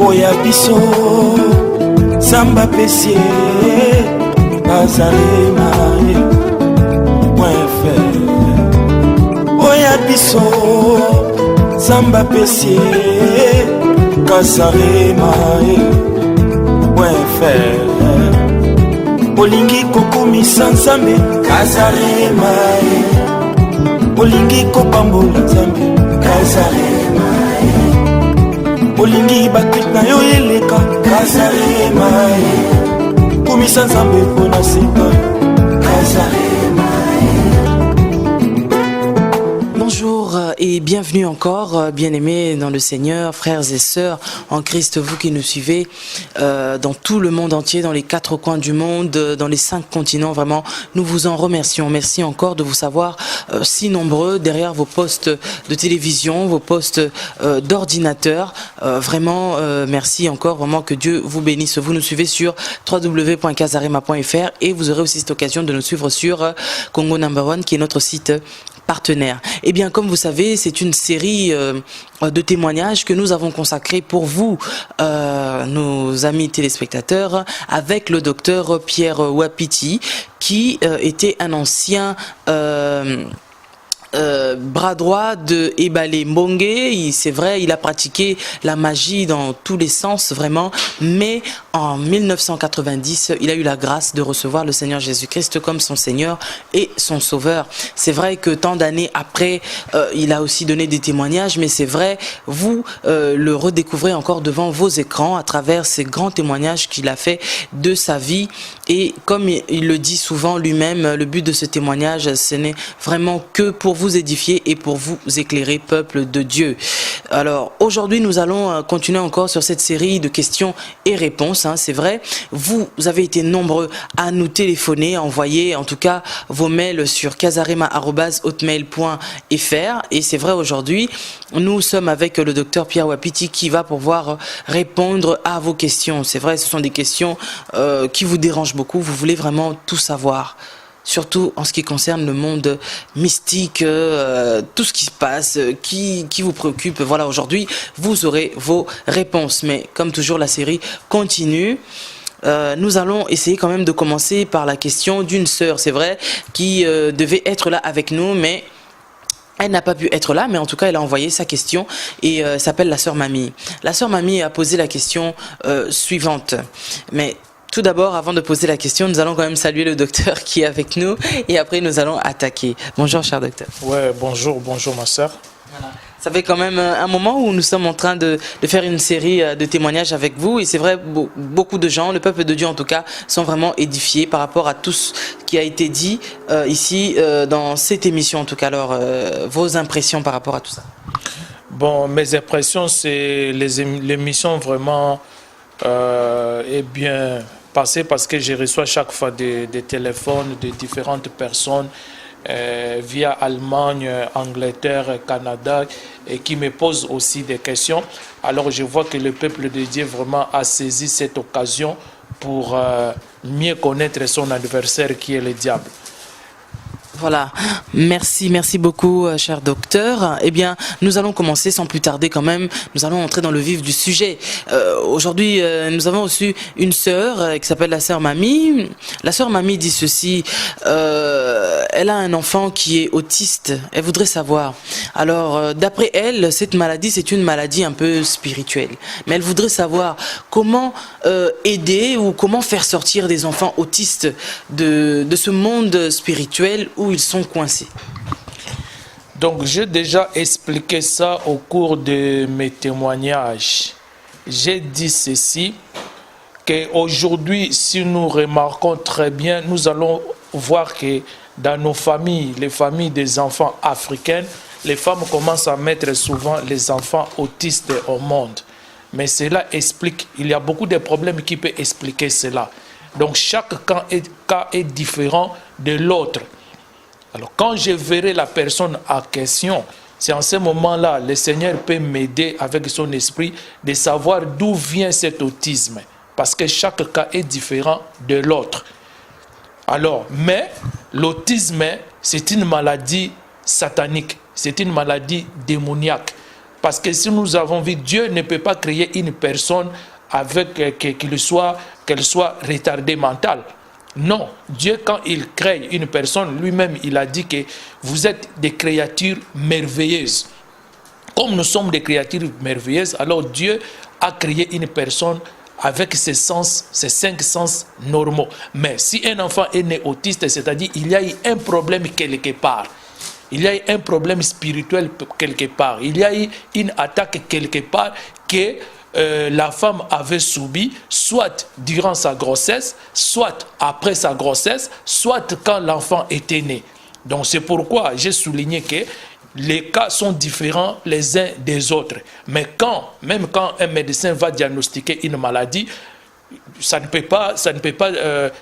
oya biso samba pesie Kazarema oya biso samba pesie Kazarema olingi kokumisa nzambe Kazarema olingi kopambola nzambe Kazarema olingi bakrit na yo eleka Kazarema kumisa nzambe mpona sika Kazarema. Bonjour et bienvenue encore, bien-aimés dans le Seigneur, frères et sœurs en Christ, vous qui nous suivez dans tout le monde entier, dans les 4 coins du monde, dans les 5 continents. Vraiment, nous vous en remercions. Merci encore de vous savoir si nombreux derrière vos postes de télévision, vos postes d'ordinateur. Vraiment, merci encore. Vraiment que Dieu vous bénisse. Vous nous suivez sur www.kazarema.fr et vous aurez aussi cette occasion de nous suivre sur Congo Number One, qui est notre site partenaire. Eh bien, comme vous savez, c'est une série de témoignages que nous avons consacrés pour vous, nos amis téléspectateurs, avec le docteur Pierre Wapiti, qui était un ancien bras droit de Ebale Mbongue. C'est vrai, il a pratiqué la magie dans tous les sens, vraiment, mais en 1990, il a eu la grâce de recevoir le Seigneur Jésus-Christ comme son Seigneur et son Sauveur. C'est vrai que tant d'années après, il a aussi donné des témoignages, mais c'est vrai, vous le redécouvrez encore devant vos écrans à travers ces grands témoignages qu'il a fait de sa vie. Et comme il le dit souvent lui-même, le but de ce témoignage, ce n'est vraiment que pour vous édifier et pour vous éclairer, peuple de Dieu. Alors aujourd'hui, nous allons continuer encore sur cette série de questions et réponses. C'est vrai, vous avez été nombreux à nous téléphoner, à envoyer en tout cas vos mails sur kazarema@hotmail.fr. Et c'est vrai, aujourd'hui, nous sommes avec le docteur Pierre Wapiti qui va pouvoir répondre à vos questions. C'est vrai, ce sont des questions qui vous dérangent beaucoup. Vous voulez vraiment tout savoir. Surtout en ce qui concerne le monde mystique, tout ce qui se passe, qui vous préoccupe. Voilà, aujourd'hui, vous aurez vos réponses. Mais comme toujours, la série continue. Nous allons essayer quand même de commencer par la question d'une sœur, c'est vrai, qui devait être là avec nous, mais elle n'a pas pu être là, mais en tout cas, elle a envoyé sa question et s'appelle la sœur Mamie. La sœur Mamie a posé la question suivante. Mais tout d'abord, avant de poser la question, nous allons quand même saluer le docteur qui est avec nous et après nous allons attaquer. Bonjour, cher docteur. Ouais, bonjour ma sœur. Voilà. Ça fait quand même un moment où nous sommes en train de faire une série de témoignages avec vous et c'est vrai, beaucoup de gens, le peuple de Dieu en tout cas, sont vraiment édifiés par rapport à tout ce qui a été dit ici dans cette émission en tout cas. Alors, vos impressions par rapport à tout ça? Bon, mes impressions, c'est l'émission vraiment est bien passée parce que je reçois chaque fois des téléphones de différentes personnes via Allemagne, Angleterre, Canada et qui me posent aussi des questions. Alors je vois que le peuple de Dieu vraiment a saisi cette occasion pour mieux connaître son adversaire qui est le diable. Voilà, merci beaucoup, cher docteur. Eh bien, nous allons commencer sans plus tarder quand même. Nous allons entrer dans le vif du sujet. Aujourd'hui, nous avons reçu une sœur qui s'appelle la sœur Mamie. La sœur Mamie dit ceci. Elle a un enfant qui est autiste. Elle voudrait savoir. Alors, d'après elle, cette maladie, c'est une maladie un peu spirituelle. Mais elle voudrait savoir comment aider ou comment faire sortir des enfants autistes de ce monde spirituel où ils sont coincés. Donc j'ai déjà expliqué ça au cours de mes témoignages. J'ai dit ceci, qu'aujourd'hui, si nous remarquons très bien, nous allons voir que dans nos familles, les familles des enfants africaines, les femmes commencent à mettre souvent les enfants autistes au monde. Mais cela explique, il y a beaucoup de problèmes qui peuvent expliquer cela. Donc chaque cas est différent de l'autre. Alors, quand je verrai la personne en question, c'est en ce moment-là, le Seigneur peut m'aider avec son esprit de savoir d'où vient cet autisme. Parce que chaque cas est différent de l'autre. Alors, mais l'autisme, c'est une maladie satanique, c'est une maladie démoniaque. Parce que si nous avons vu, Dieu ne peut pas créer une personne avec qu'elle soit retardée mentale. Non, Dieu, quand il crée une personne, lui-même, il a dit que vous êtes des créatures merveilleuses. Comme nous sommes des créatures merveilleuses, alors Dieu a créé une personne avec ses sens, ses 5 sens normaux. Mais si un enfant est né autiste, c'est-à-dire il y a eu un problème quelque part, il y a eu un problème spirituel quelque part, il y a eu une attaque quelque part que la femme avait subi, soit durant sa grossesse, soit après sa grossesse, soit quand l'enfant était né. Donc c'est pourquoi j'ai souligné que les cas sont différents les uns des autres. Mais même quand un médecin va diagnostiquer une maladie, ça ne peut pas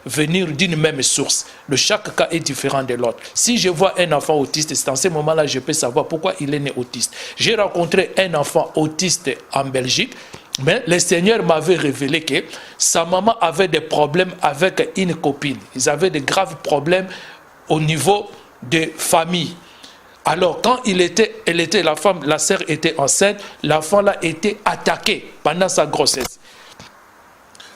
venir d'une même source. Chaque cas est différent de l'autre. Si je vois un enfant autiste, c'est en ce moment-là je peux savoir pourquoi il est né autiste. J'ai rencontré un enfant autiste en Belgique, mais le Seigneur m'avait révélé que sa maman avait des problèmes avec une copine. Ils avaient de graves problèmes au niveau de famille. Alors, quand la sœur était enceinte, l'enfant là était attaqué pendant sa grossesse.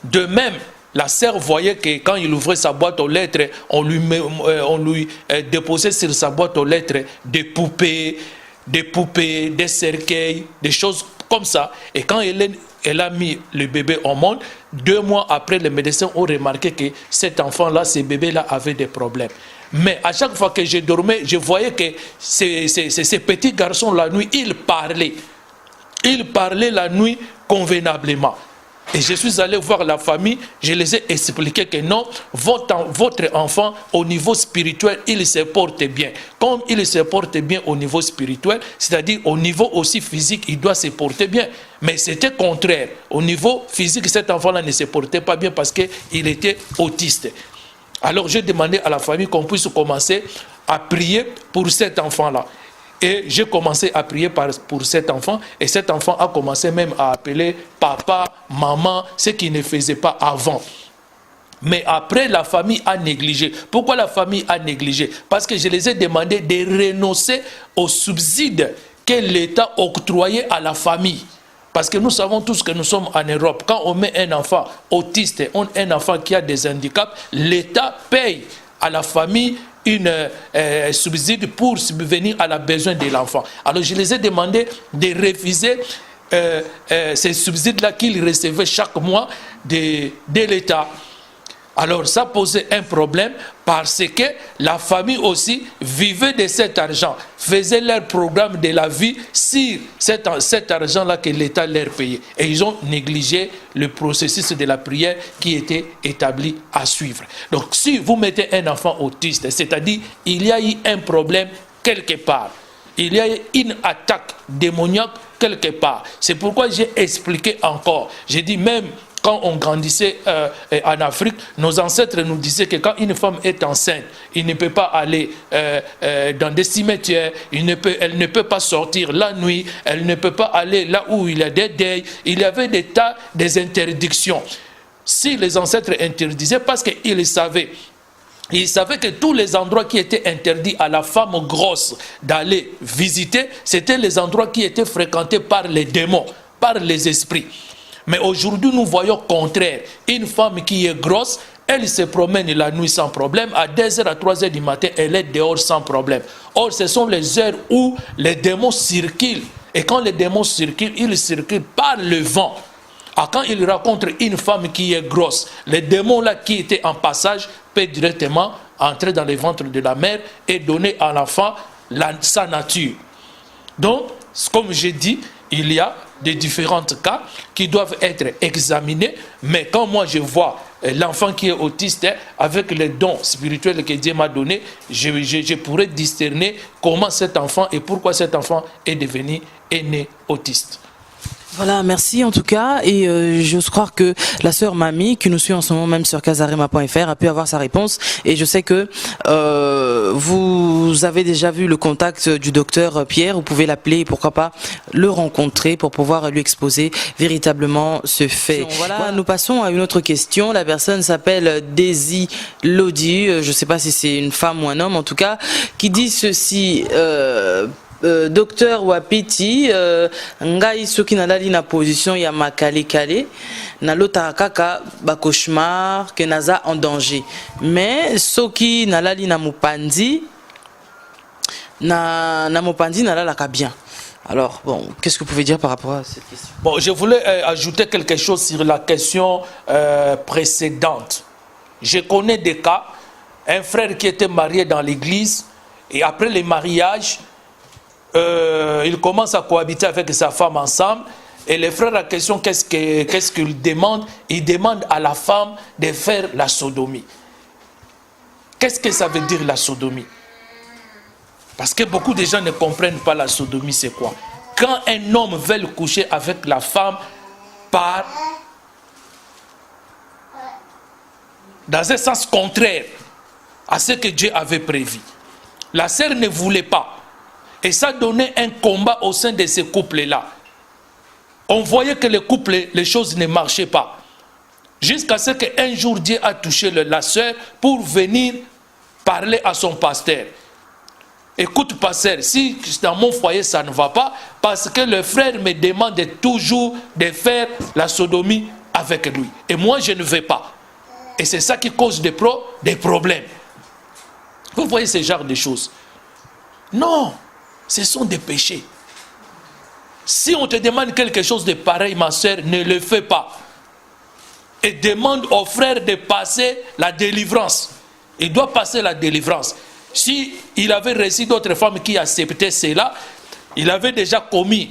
De même, la sœur voyait que quand il ouvrait sa boîte aux lettres, on lui déposait sur sa boîte aux lettres des poupées, des cercueils, des choses comme ça. Et quand elle a mis le bébé au monde, 2 mois après, les médecins ont remarqué que cet enfant-là, ce bébé-là avait des problèmes. Mais à chaque fois que je dormais, je voyais que ces petits garçons, la nuit, ils parlaient. Ils parlaient la nuit convenablement. Et je suis allé voir la famille, je les ai expliqué que non, votre enfant, au niveau spirituel, il se porte bien. Comme il se porte bien au niveau spirituel, c'est-à-dire au niveau aussi physique, il doit se porter bien. Mais c'était contraire. Au niveau physique, cet enfant-là ne se portait pas bien parce qu'il était autiste. Alors j'ai demandé à la famille qu'on puisse commencer à prier pour cet enfant-là. Et j'ai commencé à prier pour cet enfant. Et cet enfant a commencé même à appeler papa, maman, ce qu'il ne faisait pas avant. Mais après, la famille a négligé. Pourquoi la famille a négligé? Parce que je les ai demandé de renoncer aux subsides que l'État octroyait à la famille. Parce que nous savons tous que nous sommes en Europe. Quand on met un enfant autiste, un enfant qui a des handicaps, l'État paye à la famille une subside pour subvenir à la besoin de l'enfant. Alors je les ai demandé de refuser ces subsides-là qu'ils recevaient chaque mois de l'État. Alors ça posait un problème parce que la famille aussi vivait de cet argent, faisait leur programme de la vie sur cet argent-là que l'État leur payait. Et ils ont négligé le processus de la prière qui était établi à suivre. Donc si vous mettez un enfant autiste, c'est-à-dire il y a eu un problème quelque part, il y a eu une attaque démoniaque quelque part. C'est pourquoi j'ai expliqué encore. J'ai dit même quand on grandissait en Afrique, nos ancêtres nous disaient que quand une femme est enceinte, il ne peut pas aller dans des cimetières, elle ne peut pas sortir la nuit, elle ne peut pas aller là où il y a des deuils. Il y avait des interdictions. Si les ancêtres interdisaient, parce qu'ils savaient. Ils savaient que tous les endroits qui étaient interdits à la femme grosse d'aller visiter, c'était les endroits qui étaient fréquentés par les démons, par les esprits. Mais aujourd'hui, nous voyons le contraire. Une femme qui est grosse, elle se promène la nuit sans problème. À 2h, à 3h du matin, elle est dehors sans problème. Or, ce sont les heures où les démons circulent. Et quand les démons circulent, ils circulent par le vent. Quand ils rencontrent une femme qui est grosse, les démons là qui étaient en passage peuvent directement entrer dans le ventre de la mère et donner à l'enfant sa nature. Donc, comme j'ai dit, il y a des différents cas qui doivent être examinés, mais quand moi je vois l'enfant qui est autiste, avec les dons spirituels que Dieu m'a donnés, je pourrais discerner comment cet enfant et pourquoi cet enfant est né autiste. Voilà, merci en tout cas, et j'ose croire que la sœur Mamie, qui nous suit en ce moment même sur casarema.fr, a pu avoir sa réponse, et je sais que vous avez déjà vu le contact du docteur Pierre, vous pouvez l'appeler et pourquoi pas le rencontrer pour pouvoir lui exposer véritablement ce fait. Voilà, nous passons à une autre question. La personne s'appelle Daisy Lodi, je ne sais pas si c'est une femme ou un homme en tout cas, qui dit ceci... docteur Wapiti, ngai soki nalali na position ya makale kale, nalota kaka ba cauchemar que naza en danger. Mais soki nalali na mopandi, na mopandi nalalaka bien. Alors, bon, qu'est-ce que vous pouvez dire par rapport à cette question? Bon, je voulais ajouter quelque chose sur la question précédente. Je connais des cas, un frère qui était marié dans l'église, et après le mariage, il commence à cohabiter avec sa femme ensemble. Et le frère a question, qu'est-ce qu'il demande? Il demande à la femme de faire la sodomie. Qu'est-ce que ça veut dire la sodomie? Parce que beaucoup de gens ne comprennent pas la sodomie, c'est quoi? Quand un homme veut coucher avec la femme dans un sens contraire à ce que Dieu avait prévu. La sœur ne voulait pas. Et ça donnait un combat au sein de ces couples-là. On voyait que les choses ne marchaient pas. Jusqu'à ce qu'un jour Dieu a touché la sœur pour venir parler à son pasteur. Écoute, pasteur, si dans mon foyer ça ne va pas, parce que le frère me demande toujours de faire la sodomie avec lui. Et moi, je ne vais pas. Et c'est ça qui cause des problèmes. Vous voyez ce genre de choses? Non, ce sont des péchés. Si on te demande quelque chose de pareil, ma soeur, ne le fais pas. Et demande au frère de passer la délivrance. Il doit passer la délivrance. Si il avait reçu d'autres femmes qui acceptaient cela, il avait déjà commis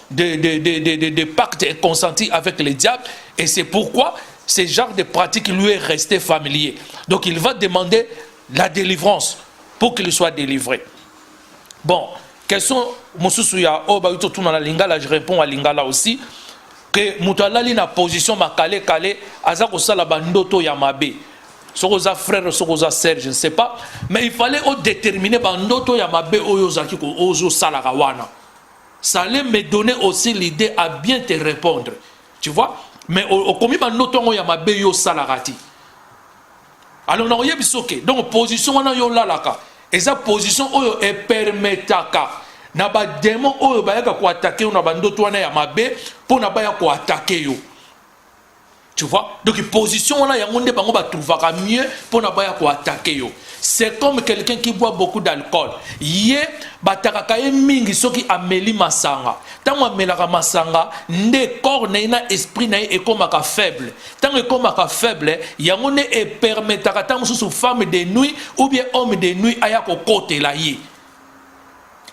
des pactes consentis avec le diable. Et c'est pourquoi ce genre de pratique lui est resté familier. Donc il va demander la délivrance pour qu'il soit délivré. Bon, question, je réponds à Lingala aussi, que Moutalali na position makale kale, azako salaba ndoto yamabe. Sokoza frère, sokoza sœur, je ne sais pas, mais il fallait déterminer bandoto yamabe oyozaki ko ozo salagawana. Ça allait me donner aussi l'idée à bien te répondre. Tu vois? Mais au komi bandoto yamabe yo salagati. Alors on a bisoke. Donc position wana yo lalaka. Et sa position oyo e permetaka na ba démon oyo bayaka ko attaquer na bandoto wana yamabe pour na baya ko attaquer yo. Tu vois? Donc, position, on a trouvera mieux pour ne pas attaquer. C'est comme quelqu'un qui boit beaucoup d'alcool. Yé, batakakaye mingi soki ameli masanga. Tant amelaka masanga, ne corps na esprit na e komaka faible. Tant e komaka faible, yangone e permetaka tant sous femme de nuit ou bien homme de nuit aya ko kote la yé.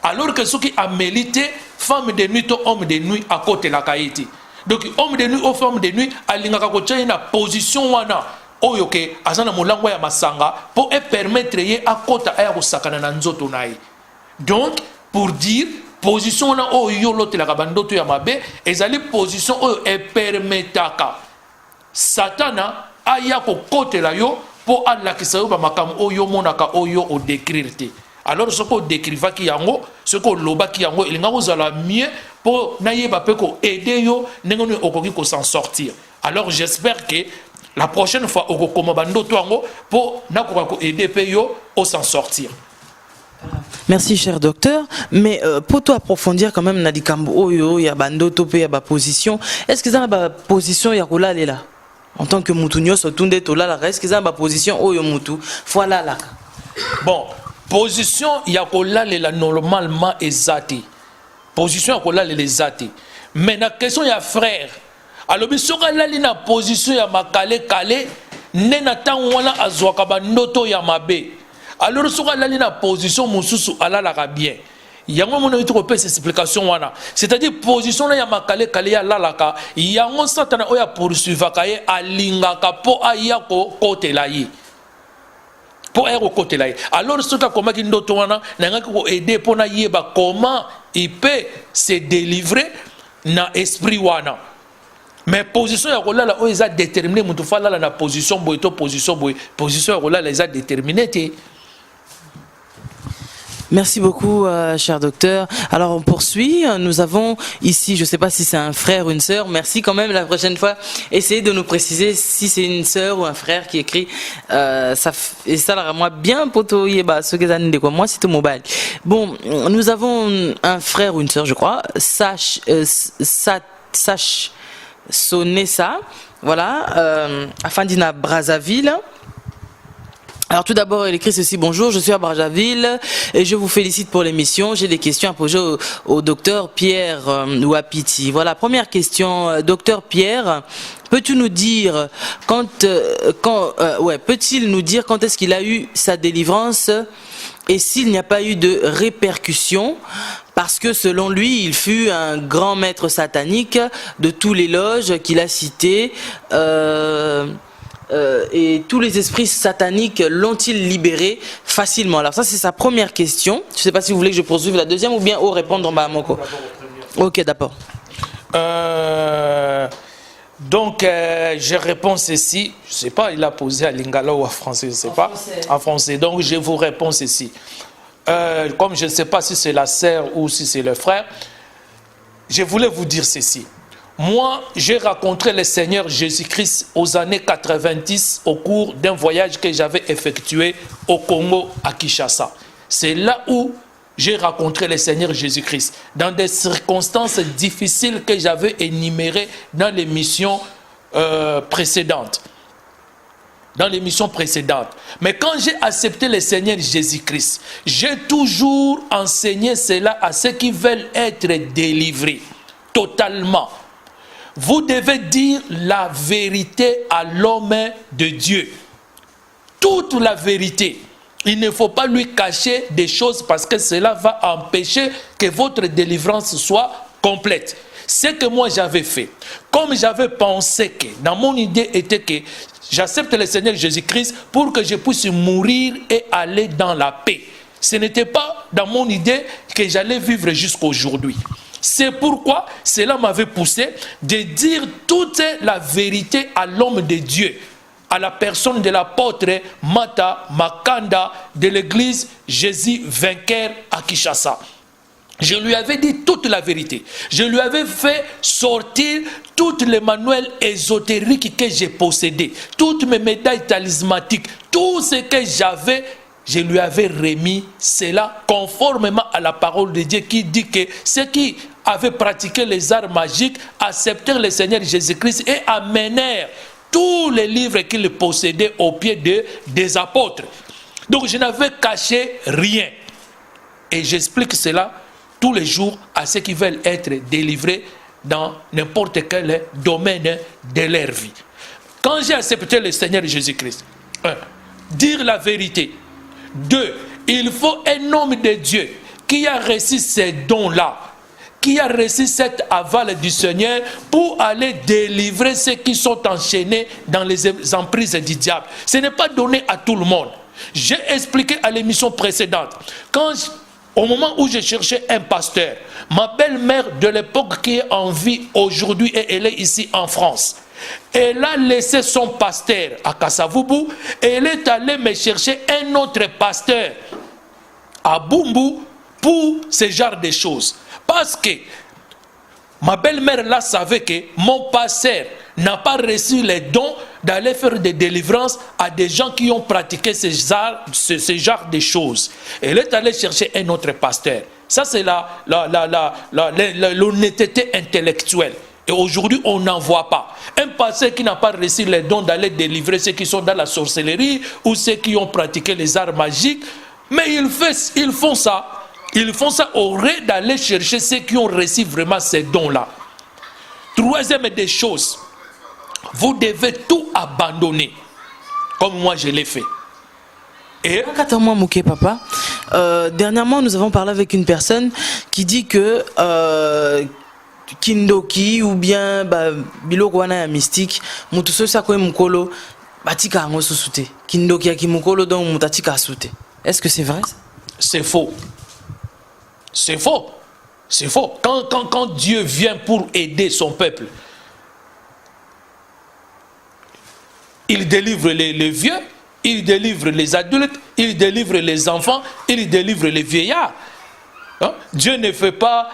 Alors que soki amelite femme de nuit ou homme de nuit à côté la kaiti. Donc homme de nuit ou femme de nuit alingaka ko na position wana oyo ke azana mulango ya masanga pour permettre ye akota aya ko sakana na nzoto nayi. Donc pour dire position wana oyo lote la bandoto ya mabe ezali position oyo permetaka satana aya ko kotela yo pour alakisa yo ba makam oyo monaka oyo o décrire. Alors ce qu'on décriva qui yango, ce qu'on loba qui yango, il n'a mieux pour n'ayeba pe ko aider yo n'engoni okoki ko s'en sortir. Alors j'espère que la prochaine fois oko komabando to yango pour n'akoka ko aider pe yo au s'en sortir. Merci cher docteur, mais pour toi approfondir quand même nadikambo oyo ya bando to pe ya ba position, est-ce que ça ba position ya kola lela en tant que mutu nyoso tunde to la est-ce que ça ba position oyo mutu voilà là. Bon, position yakola lela normalement ezati. Position yakola lela ezati. Mais la question ya frère. Alors bisoka lali na position ya makale kale nena tangwana azwaka bandoto ya mabe. Alors soka lali na position mususu alalaka bien. Yango mona itu ko pesa explication wana. C'est-à-dire position la ya makale kale ya lalaka yango satana oya poursuivre kaye alingaka po ayako kotela yi. Pour être au côté là. Alors, ce que comment il doit aider pour yeba comment il peut se délivrer dans l'esprit wana. Mais position ya kola la oza déterminé mutu fala la position boito position ya kola la eza déterminé. Merci beaucoup, cher docteur. Alors, on poursuit. Nous avons ici, je ne sais pas si c'est un frère ou une sœur. Merci quand même, la prochaine fois. Essayez de nous préciser si c'est une sœur ou un frère qui écrit. Et ça, là, moi, bien, poto, ce que ça nous dit quoi. Moi, c'est tout mobile. Bon, nous avons un frère ou une sœur, je crois. Sache Sonessa. Voilà. Afandina Brazzaville. Alors tout d'abord, il écrit ceci: bonjour, je suis à Brazzaville et je vous félicite pour l'émission. J'ai des questions à poser au docteur Pierre Wapiti. Voilà, première question, docteur Pierre, peux-tu nous dire peut-il nous dire quand est-ce qu'il a eu sa délivrance et s'il n'y a pas eu de répercussions? Parce que selon lui, il fut un grand maître satanique de tous les loges qu'il a cités. Et tous les esprits sataniques l'ont-ils libéré facilement? Alors ça, c'est sa première question. Je ne sais pas si vous voulez que je poursuive la deuxième ou bien au répondre à Moko. Ok, d'accord. Donc, je réponds ceci. Je ne sais pas, il a posé à lingala ou à français, je ne sais pas. En français. Donc, je vous réponds ceci. Comme je ne sais pas si c'est la sœur ou si c'est le frère, je voulais vous dire ceci. Moi, j'ai rencontré le Seigneur Jésus-Christ aux années 90 au cours d'un voyage que j'avais effectué au Congo, à Kinshasa. C'est là où j'ai rencontré le Seigneur Jésus-Christ, dans des circonstances difficiles que j'avais énumérées dans l'émission précédente. Mais quand j'ai accepté le Seigneur Jésus-Christ, j'ai toujours enseigné cela à ceux qui veulent être délivrés totalement. Vous devez dire la vérité à l'homme de Dieu. Toute la vérité. Il ne faut pas lui cacher des choses parce que cela va empêcher que votre délivrance soit complète. Ce que moi j'avais fait, comme j'avais pensé que, dans mon idée était que j'accepte le Seigneur Jésus-Christ pour que je puisse mourir et aller dans la paix. Ce n'était pas dans mon idée que j'allais vivre jusqu'à aujourd'hui. C'est pourquoi cela m'avait poussé de dire toute la vérité à l'homme de Dieu, à la personne de l'apôtre Mata Makanda de l'église Jésus vainqueur à Kinshasa. Je lui avais dit toute la vérité. Je lui avais fait sortir toutes les manuels ésotériques que j'ai possédés, toutes mes médailles talismatiques, tout ce que j'avais. Je lui avais remis cela conformément à la parole de Dieu qui dit que ceux qui avaient pratiqué les arts magiques acceptèrent le Seigneur Jésus-Christ et amenèrent tous les livres qu'ils possédaient aux pieds des apôtres. Donc je n'avais caché rien. Et j'explique cela tous les jours à ceux qui veulent être délivrés dans n'importe quel domaine de leur vie. Quand j'ai accepté le Seigneur Jésus-Christ, dire la vérité. 2, il faut un homme de Dieu qui a reçu ces dons-là, qui a reçu cet aval du Seigneur pour aller délivrer ceux qui sont enchaînés dans les emprises du diable. Ce n'est pas donné à tout le monde. J'ai expliqué à l'émission précédente, au moment où je cherchais un pasteur, ma belle-mère de l'époque qui est en vie aujourd'hui et elle est ici en France, elle a laissé son pasteur à Kassavubu et elle est allée me chercher un autre pasteur à Bumbu pour ce genre de choses. Parce que ma belle-mère là savait que mon pasteur n'a pas reçu les dons d'aller faire des délivrances à des gens qui ont pratiqué ce genre de choses. Elle est allée chercher un autre pasteur. Ça c'est l'honnêteté intellectuelle. Et aujourd'hui, on n'en voit pas. Un pasteur qui n'a pas reçu les dons d'aller délivrer ceux qui sont dans la sorcellerie ou ceux qui ont pratiqué les arts magiques, mais ils font ça. Ils font ça au lieu d'aller chercher ceux qui ont reçu vraiment ces dons-là. Troisième des choses, vous devez tout abandonner, comme moi je l'ai fait. Et Attends-moi, Mouké, papa. Dernièrement, nous avons parlé avec une personne qui dit que Kindoki ou bien biloko wana ya mystique mutu so sakwe mukolo batika ngo susute Kindoki ya kimukolo donc mutatika asute. Est-ce que c'est vrai ça? C'est faux. C'est faux. C'est faux. Quand Dieu vient pour aider son peuple, il délivre les vieux, il délivre les adultes, il délivre les enfants, il délivre les vieillards. Hein? Dieu ne fait pas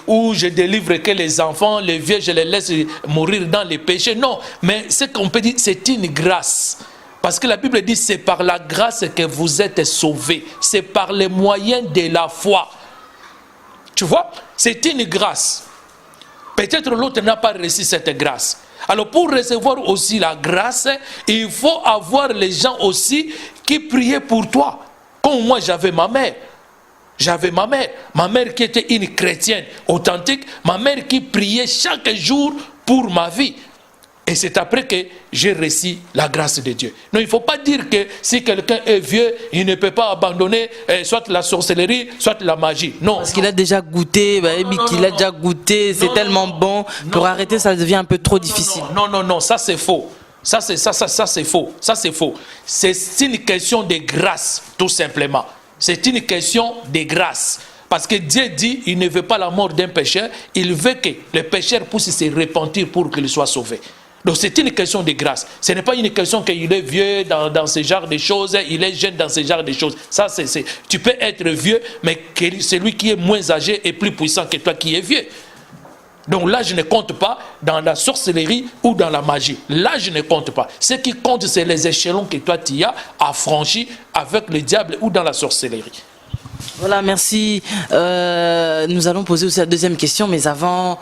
où je délivre que les enfants, les vieux, je les laisse mourir dans les péchés. Non, mais ce qu'on peut dire, c'est une grâce. Parce que la Bible dit, c'est par la grâce que vous êtes sauvés. C'est par les moyens de la foi. Tu vois, c'est une grâce. Peut-être l'autre n'a pas reçu cette grâce. Alors pour recevoir aussi la grâce, il faut avoir les gens aussi qui priaient pour toi. Comme moi j'avais ma mère. J'avais ma mère qui était une chrétienne authentique, ma mère qui priait chaque jour pour ma vie. Et c'est après que j'ai reçu la grâce de Dieu. Non, il ne faut pas dire que si quelqu'un est vieux, il ne peut pas abandonner soit la sorcellerie, soit la magie. Non. Parce qu'il a déjà goûté, déjà goûté, c'est tellement bon. Pour arrêter, ça devient un peu trop difficile. Non, ça c'est faux. Ça c'est faux. Ça c'est faux. C'est une question de grâce, tout simplement. C'est une question de grâce. Parce que Dieu dit, il ne veut pas la mort d'un pécheur, il veut que le pécheur puisse se repentir pour qu'il soit sauvé. Donc c'est une question de grâce. Ce n'est pas une question qu'il est vieux dans ce genre de choses, il est jeune dans ce genre de choses. Ça, tu peux être vieux, mais celui qui est moins âgé est plus puissant que toi qui es vieux. Donc là, je ne compte pas dans la sorcellerie ou dans la magie. Là, je ne compte pas. Ce qui compte, c'est les échelons que toi tu as affranchis avec le diable ou dans la sorcellerie. Voilà, merci. Nous allons poser aussi la deuxième question, mais avant,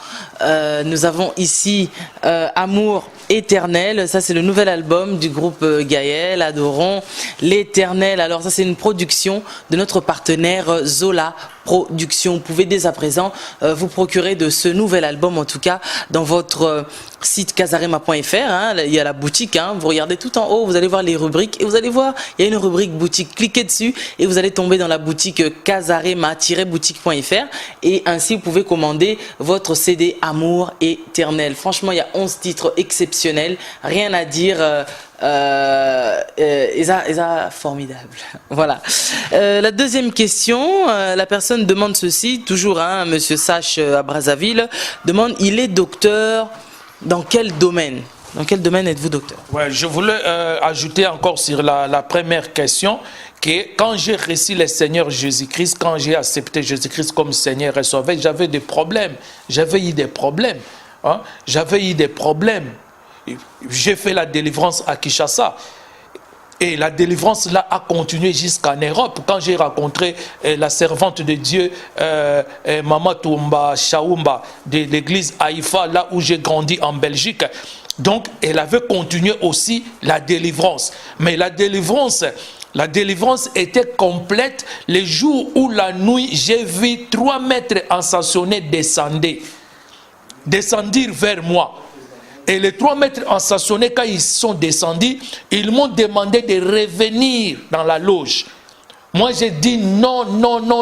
nous avons ici Amour éternel. Ça, c'est le nouvel album du groupe Gaël, Adorons l'éternel. Alors ça, c'est une production de notre partenaire Zola Production. Vous pouvez dès à présent vous procurer de ce nouvel album, en tout cas, dans votre site casarema.fr. Hein, il y a la boutique, hein, vous regardez tout en haut, vous allez voir les rubriques et vous allez voir, il y a une rubrique boutique. Cliquez dessus et vous allez tomber dans la boutique casarema-boutique.fr et ainsi vous pouvez commander votre CD Amour éternel. Franchement, il y a 11 titres exceptionnels, rien à dire. Formidable. Voilà. La deuxième question, la personne demande ceci, toujours, hein, Monsieur Sache à Brazzaville, demande, il est docteur dans quel domaine? Dans quel domaine êtes-vous docteur? Ouais, je voulais ajouter encore sur la première question que quand j'ai reçu le Seigneur Jésus-Christ, quand j'ai accepté Jésus-Christ comme Seigneur et Sauveur, j'avais des problèmes. J'avais eu des problèmes. Hein? J'avais eu des problèmes. J'ai fait la délivrance à Kinshasa. Et la délivrance là a continué jusqu'en Europe. Quand j'ai rencontré la servante de Dieu, Mama Toumba Chaoumba, de l'église Haïfa, là où j'ai grandi en Belgique. Donc, elle avait continué aussi la délivrance. Mais la délivrance était complète le jour où la nuit, j'ai vu 3 maîtres ascensionnés descendre vers moi. Et les 3 maîtres ascensionnés, quand ils sont descendus, ils m'ont demandé de revenir dans la loge. Moi, j'ai dit non,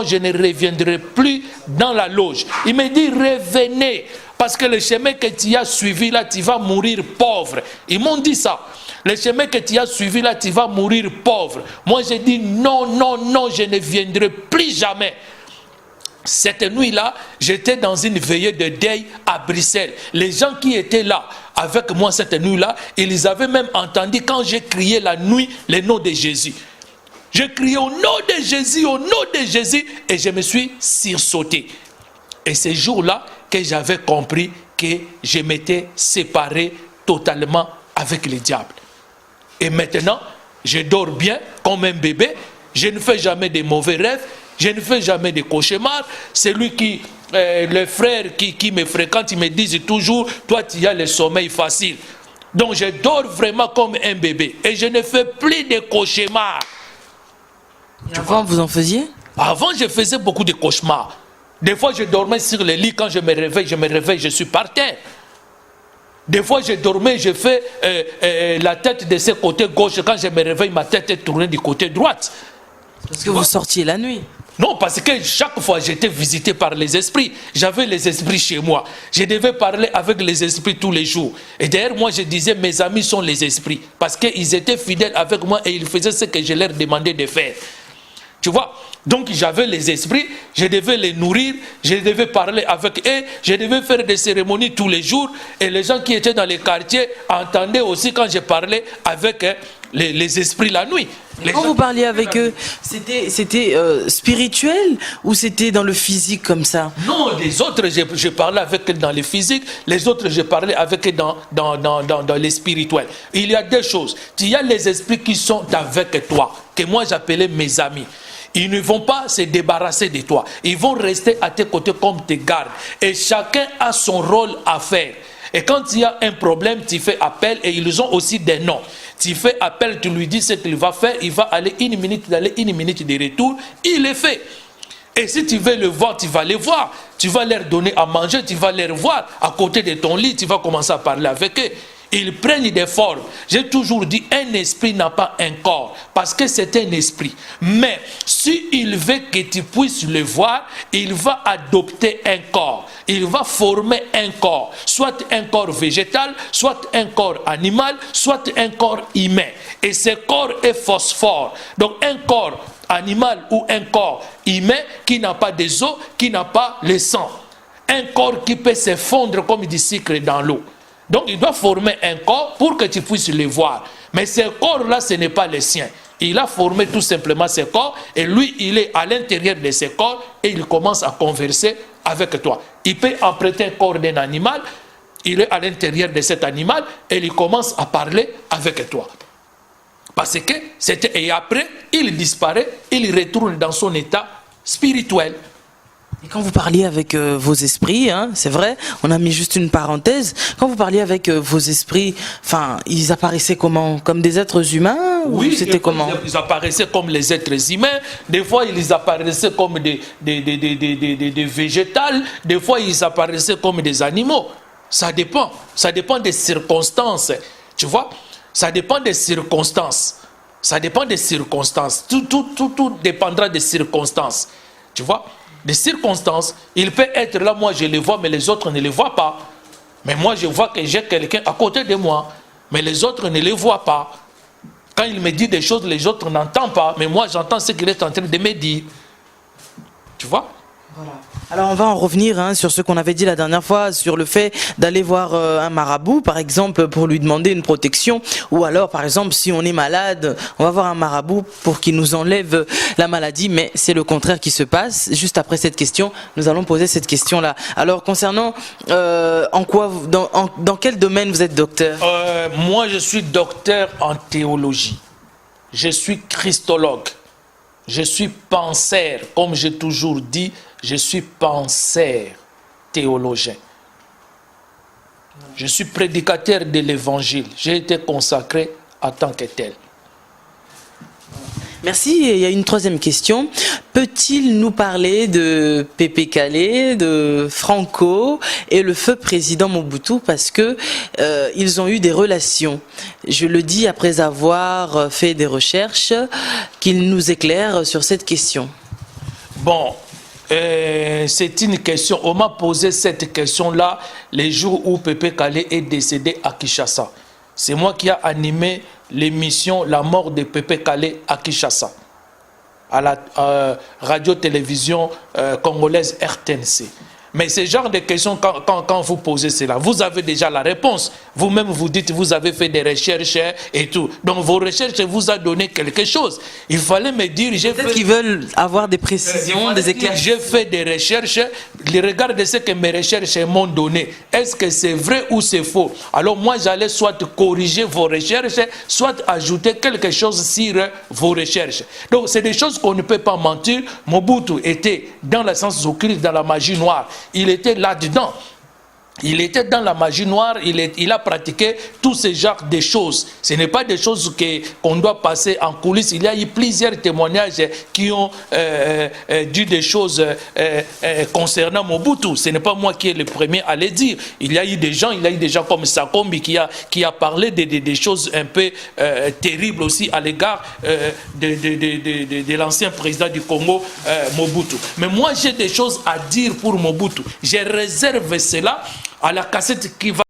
je ne reviendrai plus dans la loge. Il me dit revenez, parce que le chemin que tu as suivi là, tu vas mourir pauvre. Ils m'ont dit ça. Le chemin que tu as suivi là, tu vas mourir pauvre. Moi, j'ai dit non, je ne viendrai plus jamais. Cette nuit-là, j'étais dans une veillée de deuil à Bruxelles. Les gens qui étaient là avec moi cette nuit-là, ils avaient même entendu quand j'ai crié la nuit le nom de Jésus. J'ai crié au nom de Jésus, et je me suis sursauté. Et ce jour-là que j'avais compris que je m'étais séparé totalement avec le diable. Et maintenant, je dors bien comme un bébé, je ne fais jamais de mauvais rêves, je ne fais jamais de cauchemars. C'est lui qui, les frères qui me fréquentent, ils me disent toujours, toi tu as le sommeil facile. Donc je dors vraiment comme un bébé. Et je ne fais plus de cauchemars. Avant, vous en faisiez? Avant, je faisais beaucoup de cauchemars. Des fois, je dormais sur le lit. Quand je me réveille, je suis par terre. Des fois, je dormais, je fais la tête de ce côté gauche. Quand je me réveille, ma tête est tournée du côté droite. Parce que vous sortiez la nuit? Non, parce que chaque fois j'étais visité par les esprits. J'avais les esprits chez moi. Je devais parler avec les esprits tous les jours. Et d'ailleurs, moi je disais, mes amis sont les esprits. Parce qu'ils étaient fidèles avec moi et ils faisaient ce que je leur demandais de faire. Tu vois? Donc j'avais les esprits, je devais les nourrir, je devais parler avec eux, je devais faire des cérémonies tous les jours. Et les gens qui étaient dans les quartiers entendaient aussi quand je parlais avec les esprits la nuit. Quand vous parliez avec eux, c'était spirituel ou c'était dans le physique comme ça? Non, les autres, je parlais avec eux dans le physique, les autres, je parlais avec eux dans les spirituels. Il y a deux choses. Il y a les esprits qui sont avec toi, que moi j'appelais mes amis. Ils ne vont pas se débarrasser de toi. Ils vont rester à tes côtés comme tes gardes. Et chacun a son rôle à faire. Et quand il y a un problème, tu fais appel et ils ont aussi des noms. Tu fais appel, tu lui dis ce qu'il va faire, il va aller une minute d'aller, une minute de retour, il le fait. Et si tu veux le voir, tu vas les voir. Tu vas leur donner à manger, tu vas les voir à côté de ton lit, tu vas commencer à parler avec eux. Ils prennent des formes. J'ai toujours dit, un esprit n'a pas un corps, parce que c'est un esprit. Mais s'il veut que tu puisses le voir, il va adopter un corps. Il va former un corps, soit un corps végétal, soit un corps animal, soit un corps humain. Et ce corps est phosphore. Donc un corps animal ou un corps humain qui n'a pas des os, qui n'a pas le sang. Un corps qui peut se fondre comme du sucre dans l'eau. Donc il doit former un corps pour que tu puisses le voir. Mais ce corps-là, ce n'est pas le sien. Il a formé tout simplement ce corps et lui, il est à l'intérieur de ce corps et il commence à converser avec toi. Il peut emprunter un corps d'un animal, il est à l'intérieur de cet animal et il commence à parler avec toi. Parce que c'était... Et après, il disparaît, il retourne dans son état spirituel. Et quand vous parliez avec vos esprits, hein, c'est vrai, on a mis juste une parenthèse, quand vous parliez avec vos esprits, enfin, ils apparaissaient comment? Comme des êtres humains? Ou Oui, c'était comment? Ils apparaissaient comme les êtres humains, des fois ils apparaissaient comme des végétales, des fois ils apparaissaient comme des animaux. Ça dépend des circonstances, tu vois, ça dépend des circonstances. Ça dépend des circonstances, tout dépendra des circonstances, tu vois. Des circonstances, il peut être là, moi je le vois, mais les autres ne le voient pas. Mais moi je vois que j'ai quelqu'un à côté de moi, mais les autres ne le voient pas. Quand il me dit des choses, les autres n'entendent pas, mais moi j'entends ce qu'il est en train de me dire. Tu vois? Voilà. Alors on va en revenir sur ce qu'on avait dit la dernière fois, sur le fait d'aller voir un marabout, par exemple, pour lui demander une protection, ou alors, par exemple, si on est malade, on va voir un marabout pour qu'il nous enlève la maladie, mais c'est le contraire qui se passe. Juste après cette question, nous allons poser cette question-là. Alors, concernant, dans quel domaine vous êtes docteur? Moi, je suis docteur en théologie. Je suis christologue. Je suis penseur, comme j'ai toujours dit, je suis penseur, théologien. Je suis prédicateur de l'évangile. J'ai été consacré en tant que tel. Merci. Et il y a une troisième question. Peut-il nous parler de Pépé Kalle, de Franco et le feu président Mobutu, parce que ils ont eu des relations. Je le dis après avoir fait des recherches, qu'il nous éclaire sur cette question. Bon, c'est une question. On m'a posé cette question-là les jours où Pépé Kalle est décédé à Kinshasa. C'est moi qui ai animé l'émission La mort de Pépé Kalle à Kinshasa, à la radio-télévision congolaise RTNC. Mais ce genre de questions, quand vous posez cela, vous avez déjà la réponse. Vous-même, vous dites, vous avez fait des recherches et tout. Donc, vos recherches vous ont donné quelque chose. Il fallait me dire... Peut-être qu'ils veulent avoir des précisions, des éclairages. J'ai fait des recherches. Regardez ce que mes recherches m'ont donné. Est-ce que c'est vrai ou c'est faux? Alors, moi, j'allais soit corriger vos recherches, soit ajouter quelque chose sur vos recherches. Donc, c'est des choses qu'on ne peut pas mentir. Mobutu était dans la science occulte, dans la magie noire. Il était là-dedans. Il était dans la magie noire, il a pratiqué tous ces genres de choses. Ce n'est pas des choses qu'on doit passer en coulisses. Il y a eu plusieurs témoignages qui ont dit des choses concernant Mobutu. Ce n'est pas moi qui est le premier à le dire. Il y a eu des gens comme Sakombi qui a parlé des choses un peu terribles aussi à l'égard de l'ancien président du Congo, Mobutu. Mais moi, j'ai des choses à dire pour Mobutu. Je réserve cela à la cassette qui va